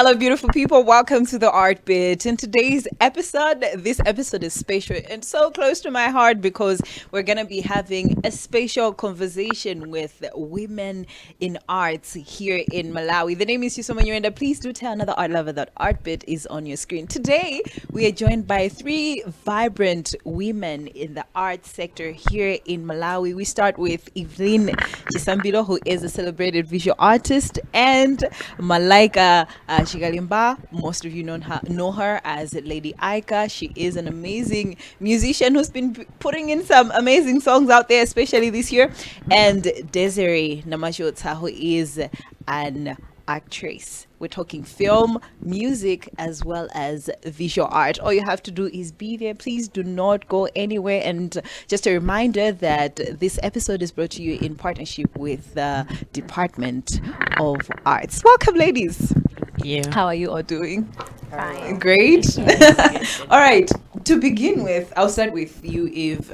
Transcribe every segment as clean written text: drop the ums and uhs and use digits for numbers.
Hello, beautiful people. Welcome to the Art Bit. In today's episode, this episode is special and so close to my heart because we're going to be having a special conversation with women in arts here in Malawi. The name is Yusoma Nyurenda. Please do tell another art lover that Art Bit is on your screen. Today, we are joined by three vibrant women in the art sector here in Malawi. We start with Evelyn Chisambilo, who is a celebrated visual artist, and Malaika Shigalimba. Most of you know her as Lady Aika. She is an amazing musician who's been putting in some amazing songs out there, especially this year. And Desiree Namashota, who is an actress. We're talking film, music, as well as visual art. All you have to do is be there. Please do not go anywhere. And just a reminder that this episode is brought to you in partnership with the Department of Arts. Welcome, ladies. Yeah. How are you all doing? Fine. Great. Yes. All right. To begin with, I'll start with you, Eve.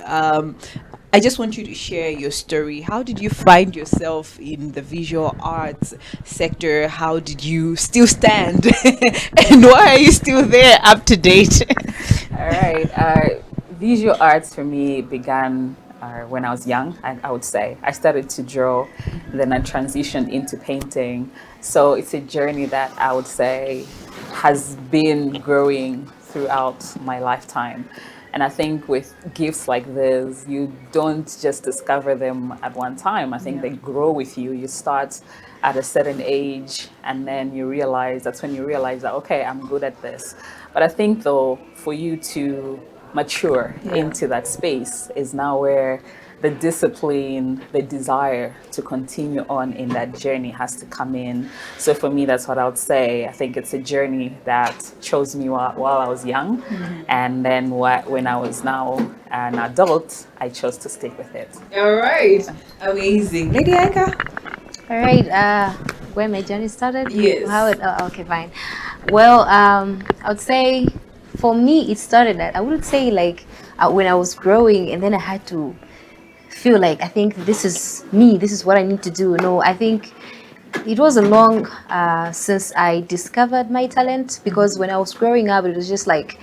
I just want you to share your story. How did you find yourself in the visual arts sector? How did you still stand? And why are you still there up to date? All right. Visual arts for me began when I was young, I would say. I started to draw, then I transitioned into painting. So it's a journey that I would say has been growing throughout my lifetime. And I think with gifts like this, you don't just discover them at one time. I think they grow with you. You start at a certain age, and then that's when you realize that, okay, I'm good at this. But I think though, for you to mature into that space is now where the discipline, the desire to continue on in that journey has to come in. So for me, that's what I would say. I think it's a journey that chose me while I was young. And then when I was now an adult, I chose to stick with it. All right. Amazing. Lady Aika? All right, where my journey started? Yes. Okay, fine. Well, I would say for me, it started I wouldn't say like when I was growing and then I had to feel like, I think this is me, this is what I need to do. No, I think it wasn't long since I discovered my talent, because when I was growing up, it was just like,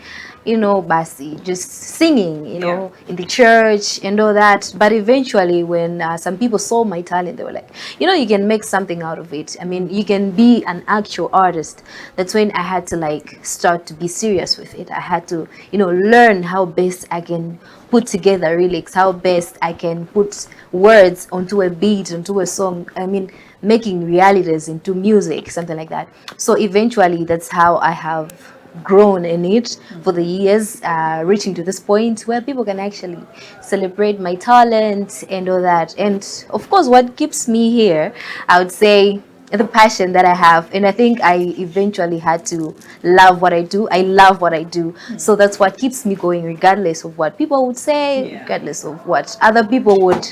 basi, just singing, in the church and all that. But eventually, when some people saw my talent, they were like, you can make something out of it. I mean, you can be an actual artist. That's when I had to like start to be serious with it. I had to, learn how best I can put together lyrics, how best I can put words onto a beat, onto a song. I mean, making realities into music, something like that. So eventually, that's how I have grown in it for the years, reaching to this point where people can actually celebrate my talent and all that. And of course, what keeps me here, I would say, the passion that I have. And I think I eventually had to love what I do. I love what I do. So that's what keeps me going, regardless of what people would say, regardless of what other people would,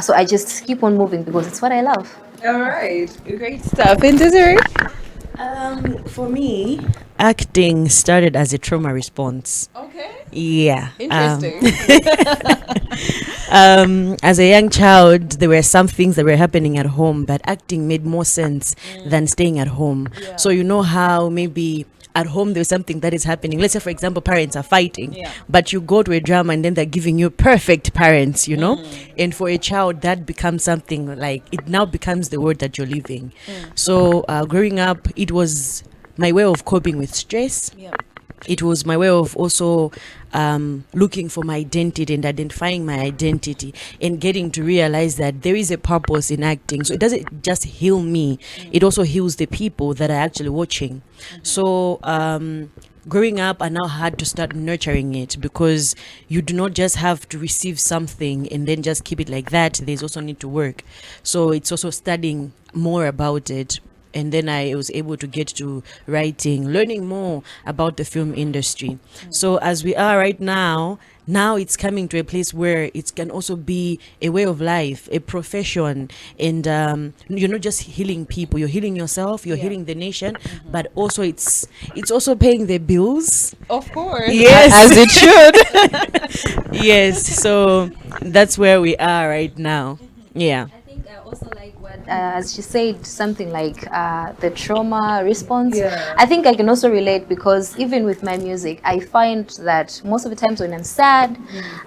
So I just keep on moving because it's what I love. All right. Great stuff. And Desiree? For me, acting started as a trauma response. Okay. Yeah. Interesting. As a young child, there were some things that were happening at home, but acting made more sense than staying at home. Yeah. So you know how maybe at home there's something that is happening. Let's say, for example, parents are fighting, but you go to a drama and then they're giving you perfect parents, And for a child, that becomes something like, it now becomes the world that you're living. So growing up, it was my way of coping with stress. It was my way of also looking for my identity and identifying my identity and getting to realize that there is a purpose in acting. So it doesn't just heal me, it also heals the people that are actually watching. So growing up, I now had to start nurturing it, because you do not just have to receive something and then just keep it like that. There's also need to work. So it's also studying more about it. And then I was able to get to writing, learning more about the film industry. So as we are right now it's coming to a place where it can also be a way of life, a profession. And you're not just healing people, you're healing yourself, you're healing the nation, but also it's also paying the bills. Of course. Yes. As it should. Yes. So that's where we are right now. Yeah. I think I also like what as she said, something like the trauma response. Yeah. I think I can also relate, because even with my music, I find that most of the times when I'm sad,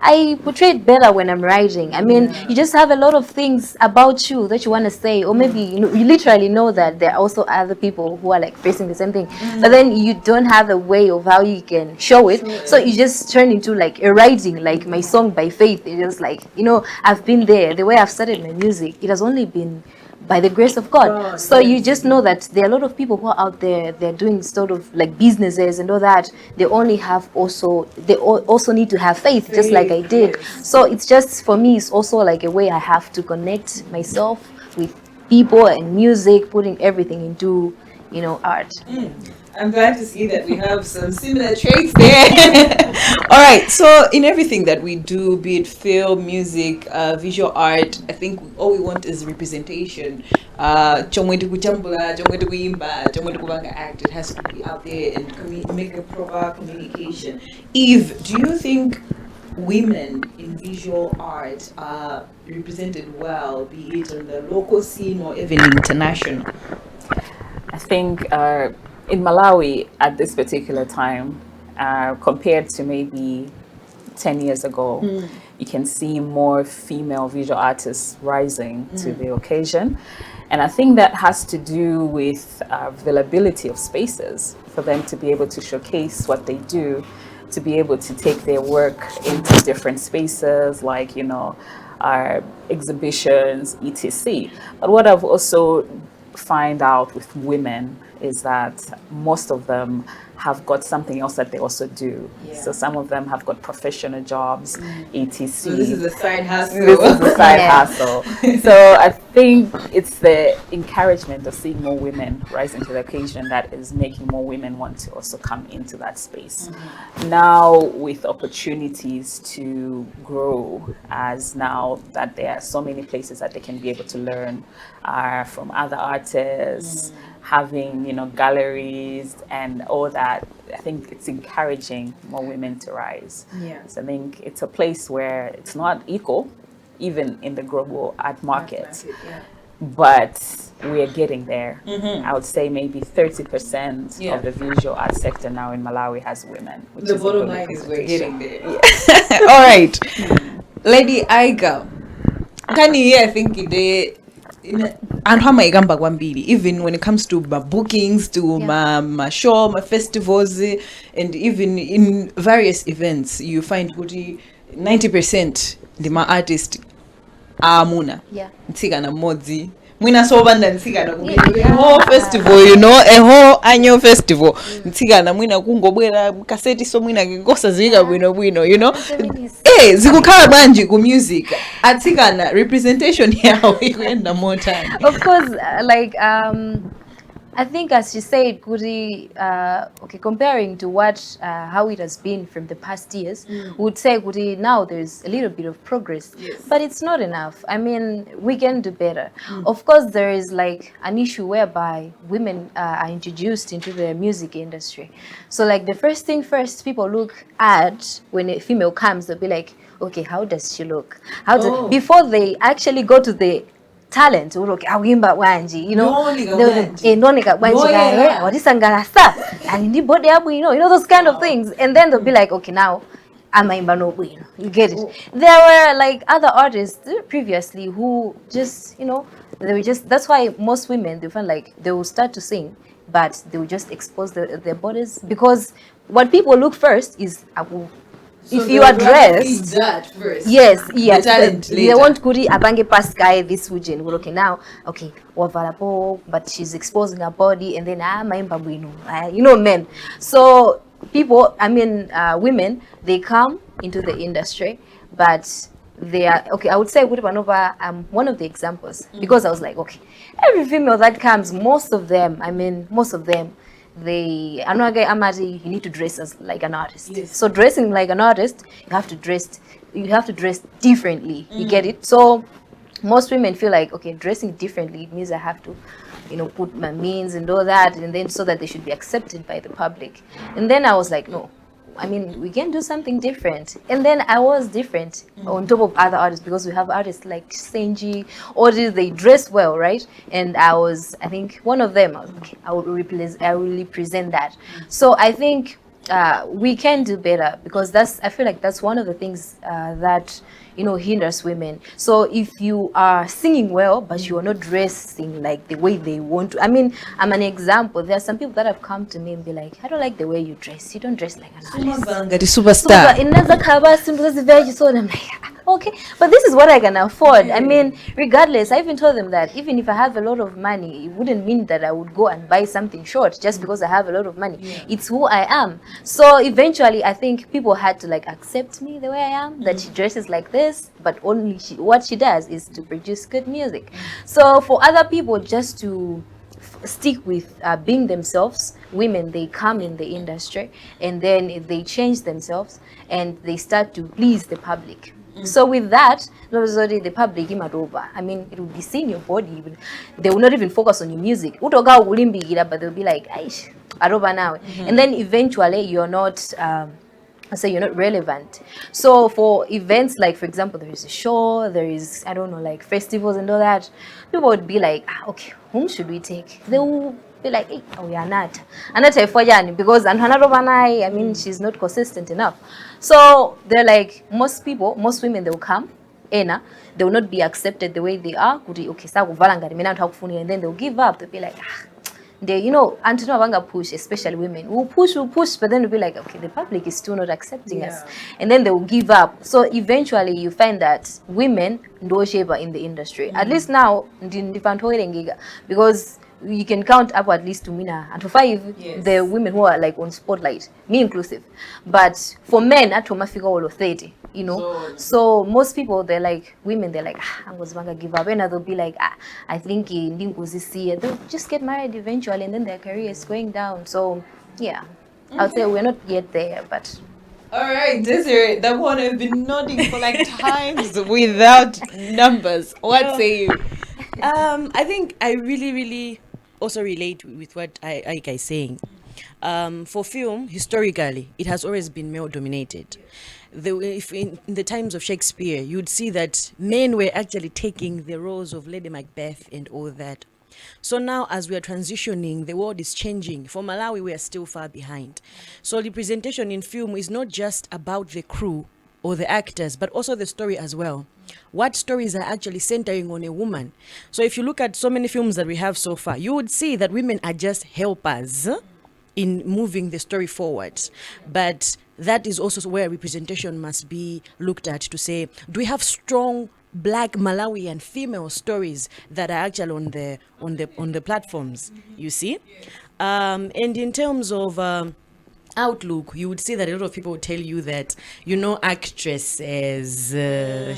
I portray it better when I'm writing. I mean, you just have a lot of things about you that you want to say, or maybe you literally know that there are also other people who are like facing the same thing, but then you don't have a way of how you can show it, so you just turn into like a writing, like my song by Faith. It's just like, I've been there. The way I've started my music, it has only been by the grace of God. So you just know that there are a lot of people who are out there, they're doing sort of like businesses and all that. They also need to have faith, just like I did. So it's just, for me, it's also like a way I have to connect myself with people and music, putting everything into, art. I'm glad to see that we have some similar traits there. All right, so in everything that we do, be it film, music, visual art, I think all we want is representation. Chomwe kuchambula, chomwe kuimba, chomwe kubanga act. It has to be out there and make a proper communication. Eve, do you think women in visual art are represented well, be it on the local scene or even international? I think in Malawi at this particular time, compared to maybe 10 years ago, you can see more female visual artists rising to the occasion. And I think that has to do with availability of spaces for them to be able to showcase what they do, to be able to take their work into different spaces, like, our exhibitions, etc. But what I've also find out with women is that most of them have got something else that they also do. So some of them have got professional jobs, etc. So this is a side hustle. This is a side hustle. So I think it's the encouragement of seeing more women rise into the occasion that is making more women want to also come into that space. Now, with opportunities to grow, as now that there are so many places that they can be able to learn from other artists, having, galleries and all that, I think it's encouraging more women to rise. So I think it's a place where it's not equal, even in the global art market, but we're getting there. I would say maybe 30% of the visual art sector now in Malawi has women. Which The is bottom line is we're getting there. All right. Lady Aiga, can you hear, I think they and how my gamba kwambili, even when it comes to my bookings, to my show, my festivals, and even in various events, you find 90% the my artist amuna ntsika modzi mwina sobanda ntsika na a whole festival, a whole annual festival ntsika na mwina kungobwera kaseti so mwina ngosa zika bwino zikukhala bwanji ku music atsikana representation yawo ikuyenda more time. Of course, I think, as you said, Kuri, comparing to how it has been from the past years, would say, Kuri, now there's a little bit of progress, but it's not enough. I mean, we can do better. Of course, there is like an issue whereby women are introduced into the music industry. So like the first thing first, people look at when a female comes, they'll be like, okay, how does she look? Before they actually go to the talent, awimba wanji, those kind of things, and then they'll be like, okay, now amaimba no bueno, you get it. There were like other artists previously who just, they were just, that's why most women, they felt like they will start to sing, but they will just expose their bodies, because what people look first is so if you are dressed, that first. Yes, the talent they want Kuri abange past guy this wujin. Well, okay, now, wavalabo, but she's exposing her body, and then maimba bwino, men. So people, women, they come into the industry, but they are I would say one of the examples, because I was like, okay, every female that comes, most of them, you need to dress as like an artist. So dressing like an artist, you have to dress differently. You get it? So most women feel like, okay, dressing differently means I have to, put my means and all that, and then so that they should be accepted by the public. And then I was like, no, I mean, we can do something different. And then I was different on top of other artists, because we have artists like Senji, artists, they dress well, right? And I think one of them, okay, I will represent that. So I think we can do better, because I feel like that's one of the things that hinders women. So if you are singing well but you are not dressing like the way they want to, I mean, I'm an example. There are some people that have come to me and be like, I don't like the way you dress. You don't dress like an artist. Superstar. So I'm like, okay, but this is what I can afford. I mean, regardless, I even told them that even if I have a lot of money, it wouldn't mean that I would go and buy something short just because I have a lot of money. It's who I am. So eventually, I think people had to like accept me the way I am, that she dresses like this, but only what she does is to produce good music. So for other people just to stick with being themselves, women, they come in the industry and then they change themselves and they start to please the public. So with that, the public, I mean, it will be seeing your body. They will not even focus on your music. But they'll be like, Aish, aroba now. And then eventually you're not you're not relevant. So for events like, for example, there is a show, there is, I don't know, like festivals and all that, people would be like, okay, whom should we take? They will be like, hey, oh, we are not. And that's because I mean, she's not consistent enough. So they're like, most women, they will come, they will not be accepted the way they are. And then they'll give up. They'll be like, they, until push, especially women, we'll push, but then we'll be like, okay, the public is still not accepting us. And then they will give up. So eventually you find that women do shape in the industry. At least now, because you can count up at least to Mina and to 5 the women who are like on spotlight, me inclusive. But for men, at home, all of 30, So most people, they're like, women, they're like, I'm going to give up. And they'll be like, I think they'll just get married eventually, and then their career is going down. So yeah, I'll say we're not yet there, but. All right, Desiree, that one I've been nodding for like times without numbers. What say you? I think I really also relate with what Aika is saying. For film, historically, it has always been male dominated. If in the times of Shakespeare, you'd see that men were actually taking the roles of Lady Macbeth and all that. So now, as we are transitioning, the world is changing. For Malawi, we are still far behind. So representation in film is not just about the crew or the actors, but also the story as well. What stories are actually centering on a woman? So if you look at so many films that we have so far, you would see that women are just helpers in moving the story forward. But that is also where representation must be looked at, to say, do we have strong Black Malawian female stories that are actually on the platforms, you see? And in terms of outlook, you would see that a lot of people would tell you that, actresses,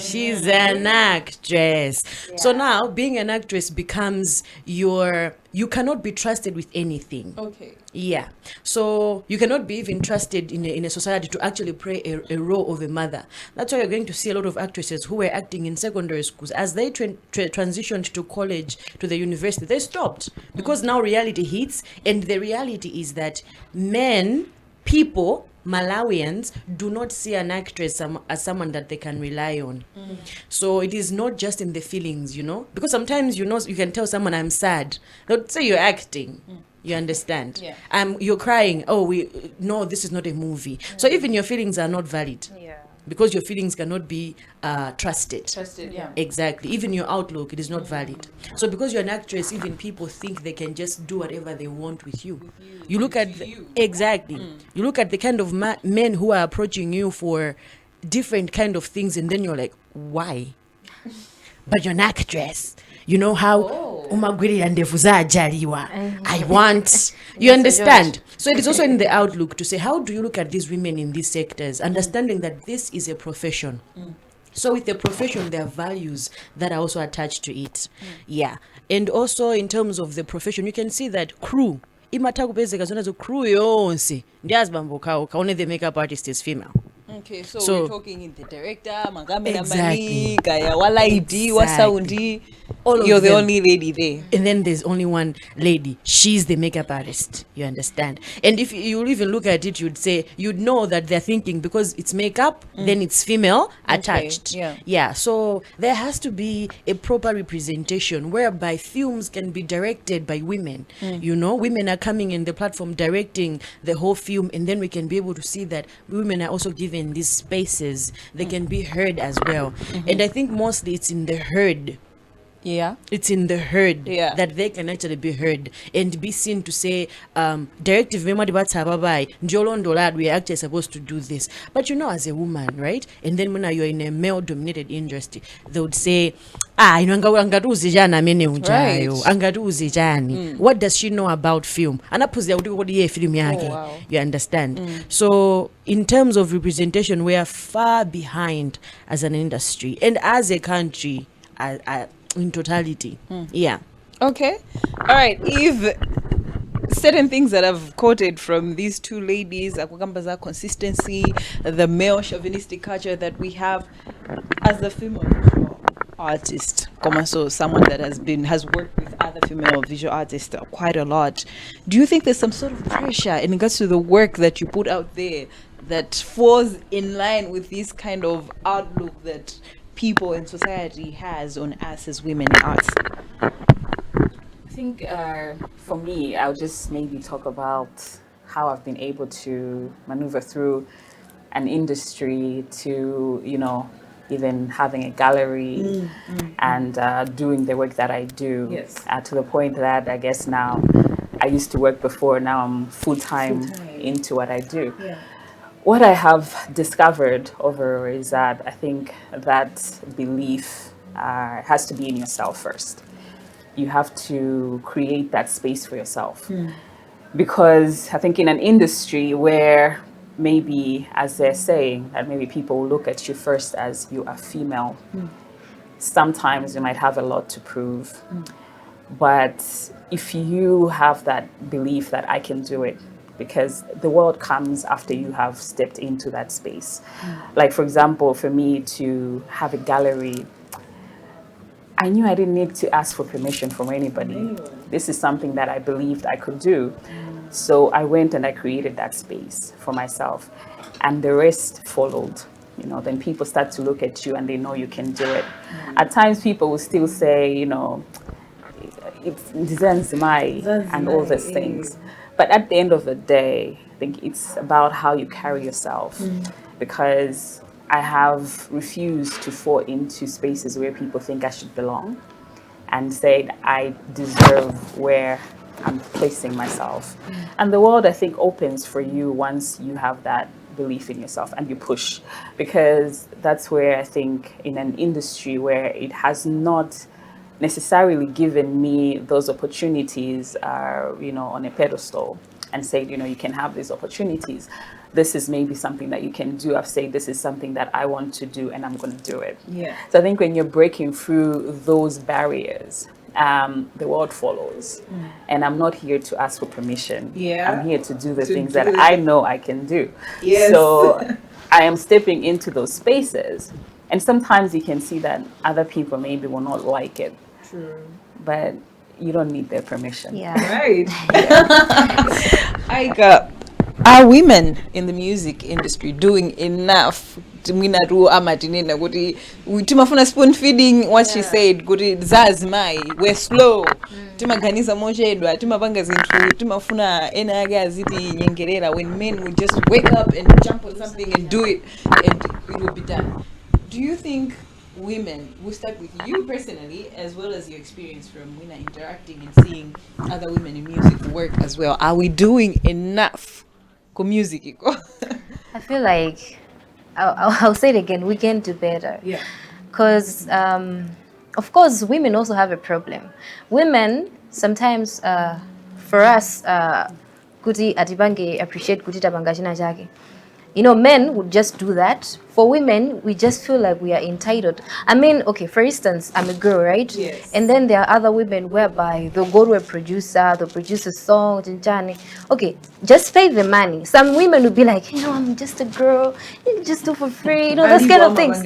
she's an actress. So now being an actress becomes you cannot be trusted with anything. Okay. Yeah. So you cannot be even trusted in a society to actually play a role of a mother. That's why you're going to see a lot of actresses who were acting in secondary schools. As they transitioned to college, to the university, they stopped. Because now reality hits, and the reality is that people, Malawians, do not see an actress as someone that they can rely on. So it is not just in the feelings, because sometimes, you can tell someone, I'm sad. They'll say you're acting. You understand? Yeah. You're crying. No, this is not a movie. So even your feelings are not valid. Yeah. Because your feelings cannot be trusted. Yeah. Exactly. Even your outlook, it is not valid. So because you're an actress, even people think they can just do whatever they want with you. You look at exactly. You look at the kind of men who are approaching you for different kind of things, and then you're like, why? But you're an actress. You know how umagwiri and I want. You understand? So it is also in the outlook to say, how do you look at these women in these sectors, understanding that this is a profession. So with the profession, there are values that are also attached to it. Yeah. And also in terms of the profession, you can see that crew. Crew only the makeup artist is female. Okay, so we're talking in the director, cameraman, wala ID, wa soundi. all of You're the them. only lady there. And then there's only one lady. She's the makeup artist. You understand? And if you even look at it, you'd know that they're thinking because it's makeup, then it's female attached. yeah. So there has to be a proper representation whereby films can be directed by women. Women are coming in the platform directing the whole film, and then we can be able to see that women are also given these spaces. They can be heard as well. And I think mostly it's in the herd. Yeah. It's in the herd Yeah. that they can actually be heard and be seen to say, directive memory we are actually supposed to do this. But as a woman, right? And then when you're in a male dominated industry, they would say, angatuzi jani amene ujayo, angatuzi jani. What does she know about film? Anapuzi ya film yake. wow. You understand? So in terms of representation, we are far behind as an industry and as a country. In totality. Yeah. Okay. All right. If certain things that I've quoted from these two ladies, Akukambaza consistency, the male chauvinistic culture that we have as a female visual artist, so someone that has worked with other female visual artists quite a lot. Do you think there's some sort of pressure in regards to the work that you put out there that falls in line with this kind of outlook that people in society has on us as women in arts? I think for me, I'll just maybe talk about how I've been able to maneuver through an industry to, even having a gallery and doing the work that I do. Yes. To the point that I guess now, I used to work before, now I'm full-time into what I do. Yeah. What I have discovered over is that I think that belief has to be in yourself first. You have to create that space for yourself. Because I think in an industry where maybe, as they're saying, that maybe people will look at you first as you are female, sometimes you might have a lot to prove. But if you have that belief that I can do it, because the world comes after you have stepped into that space. Like, for example, for me to have a gallery, I knew I didn't need to ask for permission from anybody. This is something that I believed I could do. So I went and I created that space for myself. And the rest followed. Then people start to look at you and they know you can do it. At times people will still say, it's Zanzimai and all these things. But at the end of the day, I think it's about how you carry yourself. Because I have refused to fall into spaces where people think I should belong and said I deserve where I'm placing myself. And the world, I think, opens for you once you have that belief in yourself and you push. Because that's where I think in an industry where it has not necessarily given me those opportunities, on a pedestal and said, you can have these opportunities. This is maybe something that you can do. I've said this is something that I want to do and I'm going to do it. Yeah. So I think when you're breaking through those barriers, the world follows. And I'm not here to ask for permission. Yeah. I'm here to do the things that I know I can do. Yes. So I am stepping into those spaces. And sometimes you can see that other people maybe will not like it. True. But you don't need their permission. Yeah. Right. Are women in the music industry doing enough? Timafuna spoon feeding what she said, zazimai, we're slow. Timaganiza mojedwa, timapanga zinthu, timafuna enaga ziti nyengerera when men would just wake up and jump on something and do it and it will be done. Do you think women, we'll start with you personally, as well as your experience from when interacting and seeing other women in music work as well. Are we doing enough for music? I feel like, I'll say it again, we can do better. Yeah. Because, of course, women also have a problem. Women, sometimes, for us, kuti atipange appreciate kuti tapanga china chake. Men would just do that. For women, we just feel like we are entitled. I mean, okay, for instance, I'm a girl, right? Yes. And then there are other women whereby they'll go to a producer, they'll produce a song, Jinjani. Okay, just pay the money. Some women will be like, I'm just a girl, you can just do for free, those kind of things.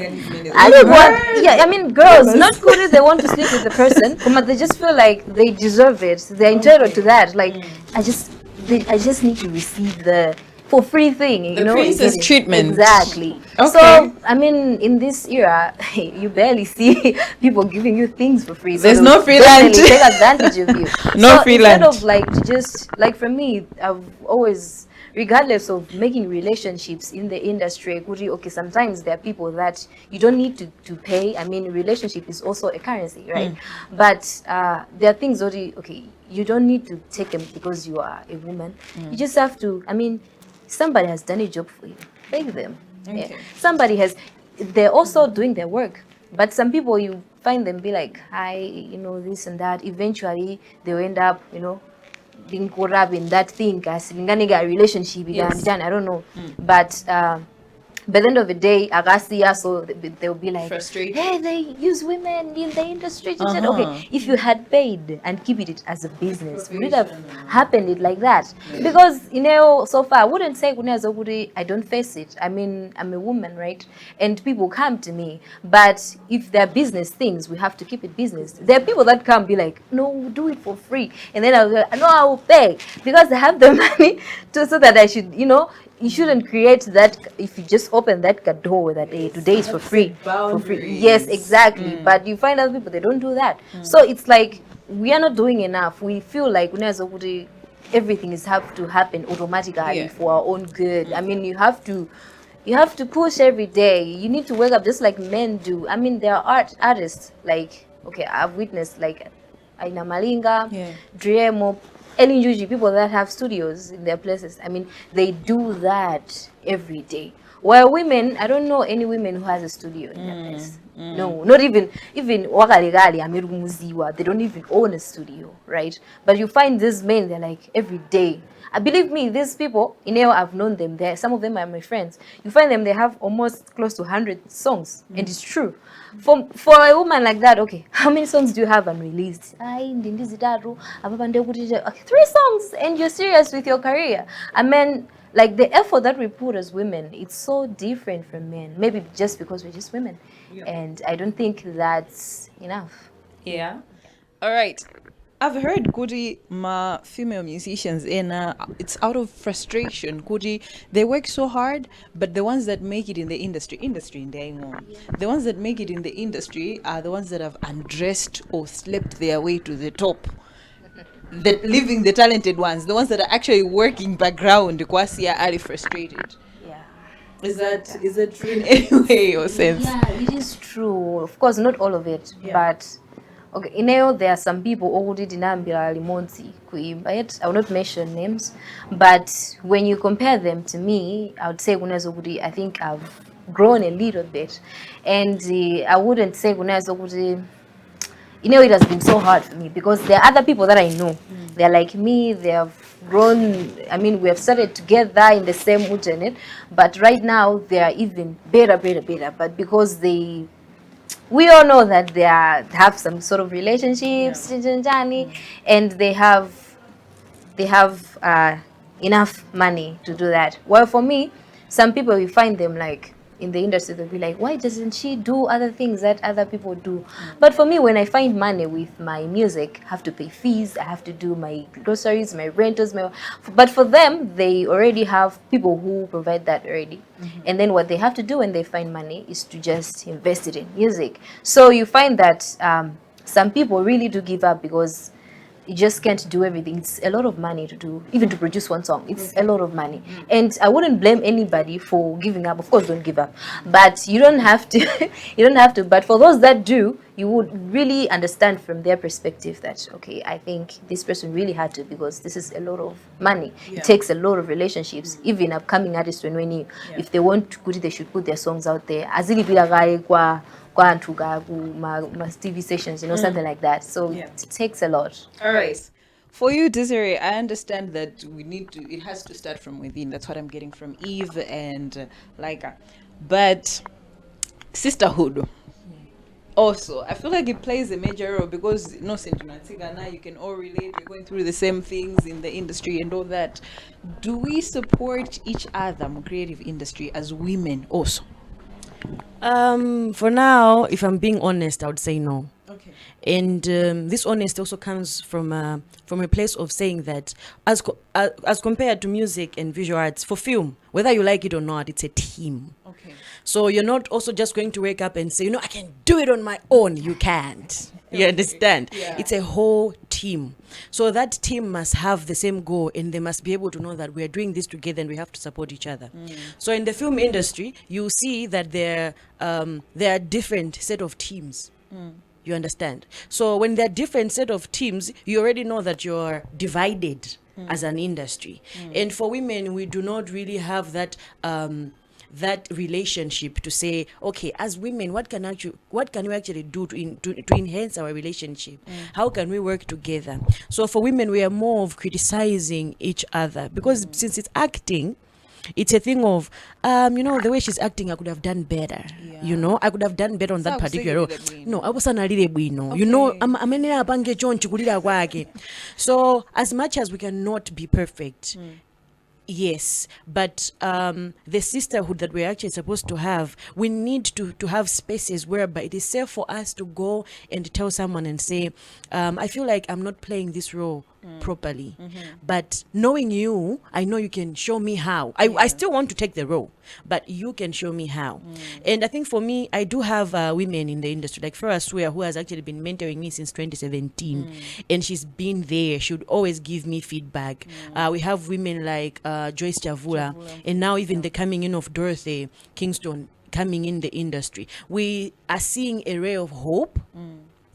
I mean, girls, not good if they want to sleep with the person, but they just feel like they deserve it. They're entitled to that. Like, I just need to receive the for free thing, the princess treatment. Exactly. Okay. So I mean, in this era, you barely see people giving you things for free. There's no free lunch. Take advantage of you. No free instead lunch. of like just like for me, I've always, regardless of making relationships in the industry, okay, sometimes there are people that you don't need to pay. I mean, relationship is also a currency, right? But there are things already, okay, you don't need to take them because you are a woman. You just have to, I mean, somebody has done a job for you. Pay them. Okay. Yeah. They're also doing their work. But some people, you find them be like, hi, this and that. Eventually, they'll end up, being caught up in that thing. As a relationship, Yes. I don't know. But by the end of the day, Agasia, so they'll be like, frustrated. hey, they use women in the industry. Said, okay, if you had paid and keep it as a business, would it have happened like that? Because, so far, I wouldn't say I don't face it. I mean, I'm a woman, right? And people come to me. But if they're business things, we have to keep it business. There are people that come be like, no, do it for free. And then I'll be like, no, I will pay. Because I have the money so that I should, you shouldn't create that if you just open that door that today is for free. Yes, exactly. But you find other people, they don't do that. So it's like we are not doing enough. We feel like everything is have to happen automatically for our own good. I mean, you have to push every day. You need to wake up just like men do. I mean, there are artists like, okay, I've witnessed like Aina Malinga, Dremo, Ellen Yuji, people that have studios in their places. I mean, they do that every day. While women, I don't know any women who has a studio in their place. No, not even Wakaligali, Amirumuziwa, they don't even own a studio, right? But you find these men, they're like every day. Believe me, these people, I've known them. Some of them are my friends. You find them, they have almost close to 100 songs, and it's true. For a woman like that, okay, how many songs do you have unreleased? 3 songs, and you're serious with your career. I mean, like the effort that we put as women, it's so different from men. Maybe just because we're just women. And I don't think that's enough. Yeah. All right. I've heard Kudi ma female musicians it's out of frustration. Kudi, they work so hard, but the ones that make it in the industry in the ones that make it in the industry are the ones that have undressed or slept their way to the top. Leaving the talented ones, the ones that are actually working background, kwasi are frustrated. Yeah. Is that true in any way or sense? Yeah, it is true. Of course, not all of it, but okay, there are some people already dinambira limonzi kuimba. Yet I will not mention names, but when you compare them to me, I would say I think I've grown a little bit, and I wouldn't say it has been so hard for me because there are other people that I know. They're like me. They have grown. I mean, we have started together in the same Ujanet, but right now they are even better. But because we all know that they have some sort of relationships, and they have enough money to do that. Well, for me, some people, we find them like in the industry, they'll be like, why doesn't she do other things that other people do? But for me, when I find money with my music, I have to pay fees, I have to do my groceries, my rentals, but for them, they already have people who provide that already. And then what they have to do when they find money is to just invest it in music. So you find that some people really do give up because you just can't do everything. It's a lot of money to do, even to produce one song. It's a lot of money. And I wouldn't blame anybody for giving up. Of course, don't give up. But you don't have to. You don't have to. But for those that do, you would really understand from their perspective that, okay, I think this person really had to because this is a lot of money. It takes a lot of relationships. Even upcoming artists, if they want to put it, they should put their songs out there. Azili kwa TV stations, something like that. So it takes a lot. All right. For you, Desiree, I understand that it has to start from within. That's what I'm getting from Eve and Laika. But sisterhood also, I feel like it plays a major role because no now you can all relate. We're going through the same things in the industry and all that. Do we support each other in creative industry as women also? For now, if I'm being honest, I would say no. Okay. And this honesty also comes from a place of saying that as compared to music and visual arts, for film, whether you like it or not, it's a team. Okay. So you're not also just going to wake up and say, I can do it on my own. You can't. You understand? Yeah. It's a whole team. So that team must have the same goal, and they must be able to know that we are doing this together and we have to support each other. So in the film industry, you see that there are different set of teams. You understand? So when there are different set of teams, you already know that you're divided as an industry. And for women, we do not really have that relationship to say, okay, as women, what can we actually do to enhance our relationship? How can we work together? So for women, we are more of criticizing each other because since it's acting, it's a thing of the way she's acting, I could have done better. I could have done better on that particular role. No, I was not really bueno. So as much as we cannot be perfect, yes, but the sisterhood that we're actually supposed to have, we need to have spaces whereby it is safe for us to go and tell someone and say, I feel like I'm not playing this role properly. But knowing you, I know you can show me how. I still want to take the role, but you can show me how. And I think for me, I do have women in the industry, like Farah Swear, who has actually been mentoring me since 2017. And she's been there. She would always give me feedback. We have women like Joyce Chavula, and now even the coming in of Dorothy Kingston coming in the industry. We are seeing a ray of hope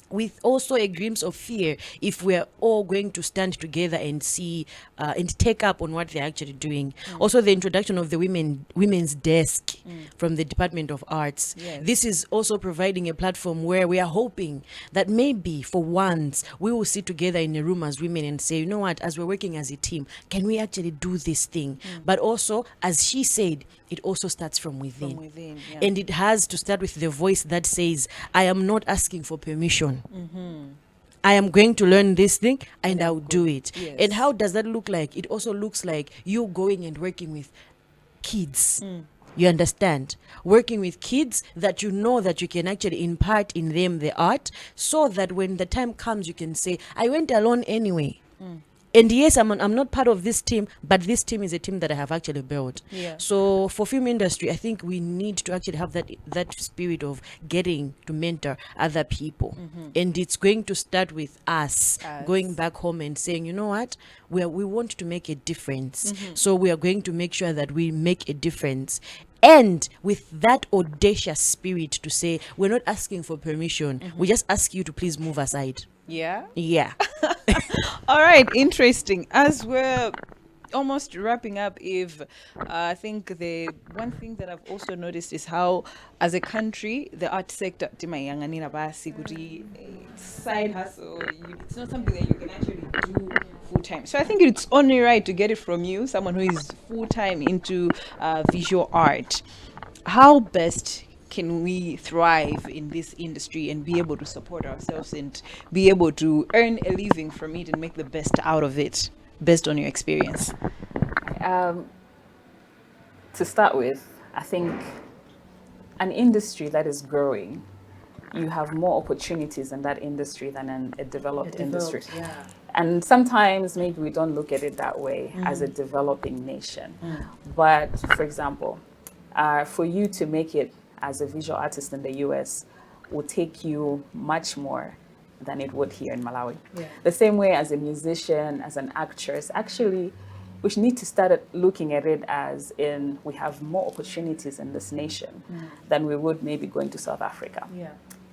with also a glimpse of fear if we're all going to stand together and see and take up on what they're actually doing. Also the introduction of the women's desk from the Department of Arts. This is also providing a platform where we are hoping that maybe for once we will sit together in a room as women and say, what, as we're working as a team, can we actually do this thing? But also, as she said, it also starts from within. And it has to start with the voice that says, I am not asking for permission. I am going to learn this thing and I'll do it. And how does that look like? It also looks like you going and working with kids. You understand? Working with kids that you know that you can actually impart in them the art, so that when the time comes, you can say, I went alone anyway. And yes, I'm not part of this team, but this team is a team that I have actually built. So for film industry, I think we need to actually have that spirit of getting to mentor other people. And it's going to start with us going back home and saying, you know what, we want to make a difference. So we are going to make sure that we make a difference. And with that audacious spirit to say, we're not asking for permission. We just ask you to please move aside. Yeah. All right, interesting. As we're almost wrapping up, Eve, I think the one thing that I've also noticed is how, as a country, the art sector, side hustle, it's not something that you can actually do full time. So I think it's only right to get it from you, someone who is full time into visual art. How best can we thrive in this industry and be able to support ourselves and be able to earn a living from it and make the best out of it, based on your experience? To start with, I think an industry that is growing, you have more opportunities in that industry than in a developed industry. And sometimes maybe we don't look at it that way as a developing nation. But for example, for you to make it as a visual artist in the US will take you much more than it would here in Malawi. The same way as a musician, as an actress, actually, we need to start looking at it as in we have more opportunities in this nation than we would maybe going to South Africa.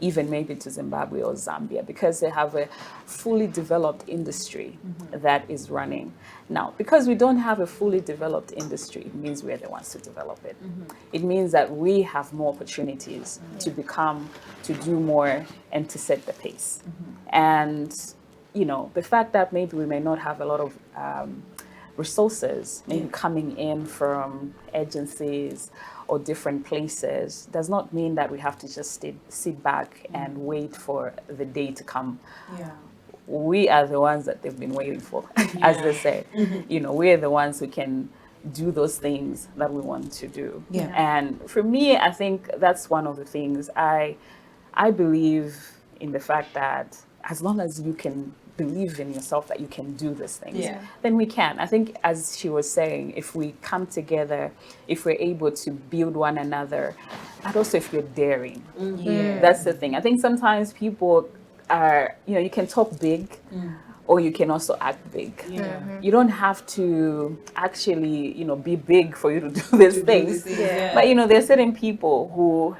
Even maybe to Zimbabwe or Zambia, because they have a fully developed industry that is running. Now, because we don't have a fully developed industry, it means we're the ones to develop it. It means that we have more opportunities to do more, and to set the pace. And the fact that maybe we may not have a lot of resources maybe coming in from agencies or different places does not mean that we have to just sit back and wait for the day to come. We are the ones that they've been waiting for, as they say. We're the ones who can do those things that we want to do. And for me, I think that's one of the things. I believe in the fact that as long as you can believe in yourself that you can do these things, then we can. I think, as she was saying, if we come together, if we're able to build one another, and also if you're daring, that's the thing. I think sometimes people are, you can talk big, or you can also act big. You don't have to actually, be big for you to do these things. But, there are certain people who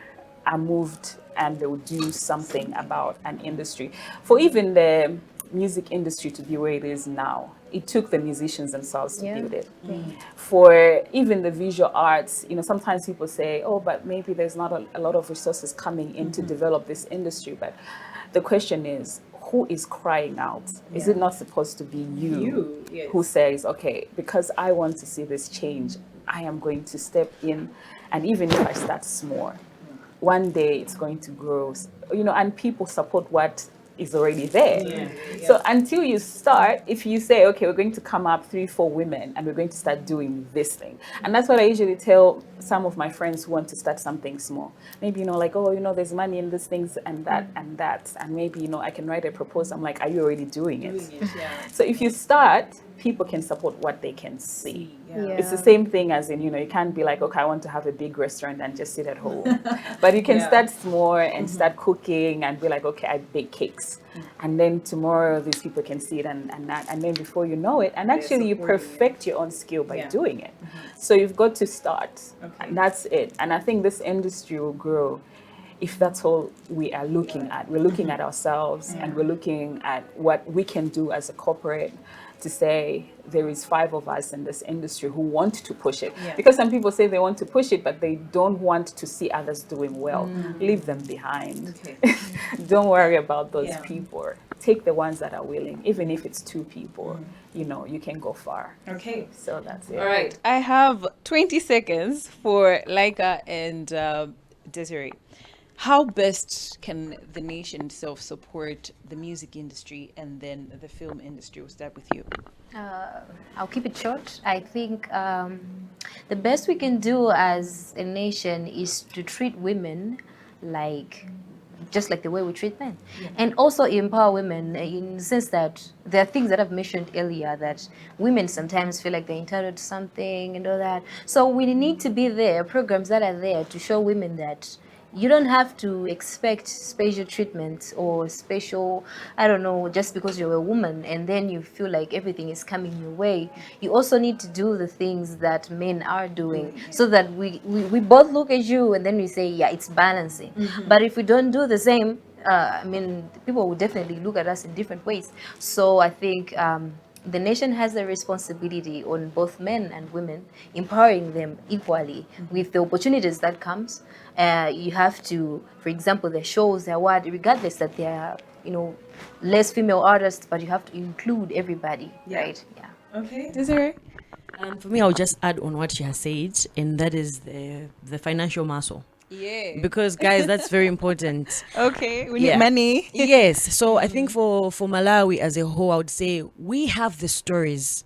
are moved and they will do something about an industry. For even the music industry to be where it is now, it took the musicians themselves to build it. For even the visual arts, sometimes people say, oh, but maybe there's not a lot of resources coming in to develop this industry. But the question is, who is crying out? Is it not supposed to be you who says, okay, because I want to see this change, I am going to step in, and even if I start small, one day it's going to grow, and people support what is already there. So until you start, if you say, okay, we're going to come up 3-4 women and we're going to start doing this thing. And that's what I usually tell some of my friends who want to start something small. Maybe, like, oh, there's money in these things and that and that. And maybe, I can write a proposal. I'm like, are you already doing it? So if you start, people can support what they can see. It's the same thing as in, you can't be like, okay, I want to have a big restaurant and just sit at home. But you can start small and start cooking and be like, okay, I bake cakes. And then tomorrow these people can see it and that. And then before you know it, and actually you perfect your own skill by doing it. So you've got to start. And that's it. And I think this industry will grow if that's all we are looking at. We're looking at ourselves and we're looking at what we can do as a corporate to say there is 5 of us in this industry who want to push it. Because some people say they want to push it, but they don't want to see others doing well. Leave them behind. Don't worry about those people. Take the ones that are willing, even if it's 2 people, you can go far. Okay. So that's it. All right. I have 20 seconds for Laika and Desiree. How best can the nation self-support the music industry and then the film industry? We'll start with you. I'll keep it short. I think the best we can do as a nation is to treat women just like the way we treat men, and also empower women in the sense that there are things that I've mentioned earlier that women sometimes feel like they're entitled to something and all that. So we need to be there, programs that are there to show women that you don't have to expect special treatment or special, just because you're a woman and then you feel like everything is coming your way. You also need to do the things that men are doing so that we both look at you and then we say, yeah, it's balancing. But if we don't do the same, people will definitely look at us in different ways. So I think the nation has a responsibility on both men and women, empowering them equally with the opportunities that comes. You have to, for example, the shows, the award, regardless that they are, less female artists, but you have to include everybody, right? Okay, Desiree? For me, I'll just add on what she has said, and that is the financial muscle. Because guys, that's very important. Okay, we need money. Yes. So I think for Malawi as a whole, I would say we have the stories,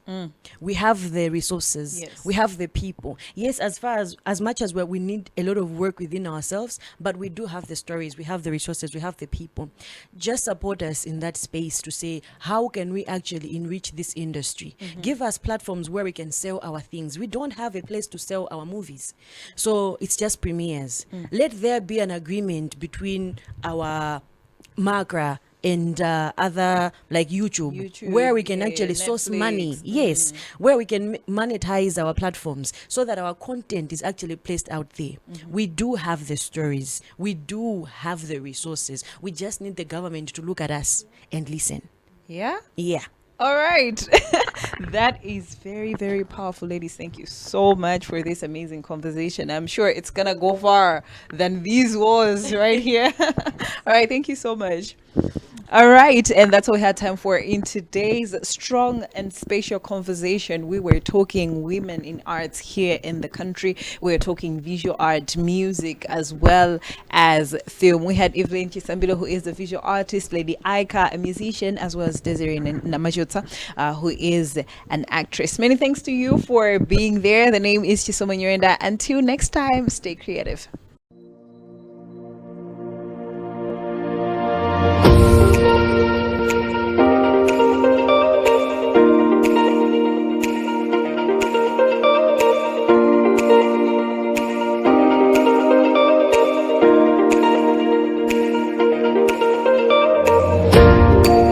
we have the resources, we have the people. Yes, as much as we need a lot of work within ourselves, but we do have the stories, we have the resources, we have the people. Just support us in that space to say, how can we actually enrich this industry? Give us platforms where we can sell our things. We don't have a place to sell our movies, so it's just premieres. Let there be an agreement between our Makra and other like YouTube, where we can actually source money. Yes, where we can monetize our platforms so that our content is actually placed out there. We do have the stories, we do have the resources. We just need the government to look at us and listen. Yeah. All right. That is very, very powerful, ladies. Thank you so much for this amazing conversation. I'm sure it's going to go far than these walls right here. All right. Thank you so much. All right, and that's all we had time for in today's strong and special conversation. We were talking women in arts here in the country. We were talking visual art, music, as well as film. We had Evelyn Chisambilo, who is a visual artist, Lady Aika, a musician, as well as Desiree Namajota, who is an actress. Many thanks to you for being there. The name is Chisomo Nyurenda. Until next time, stay creative.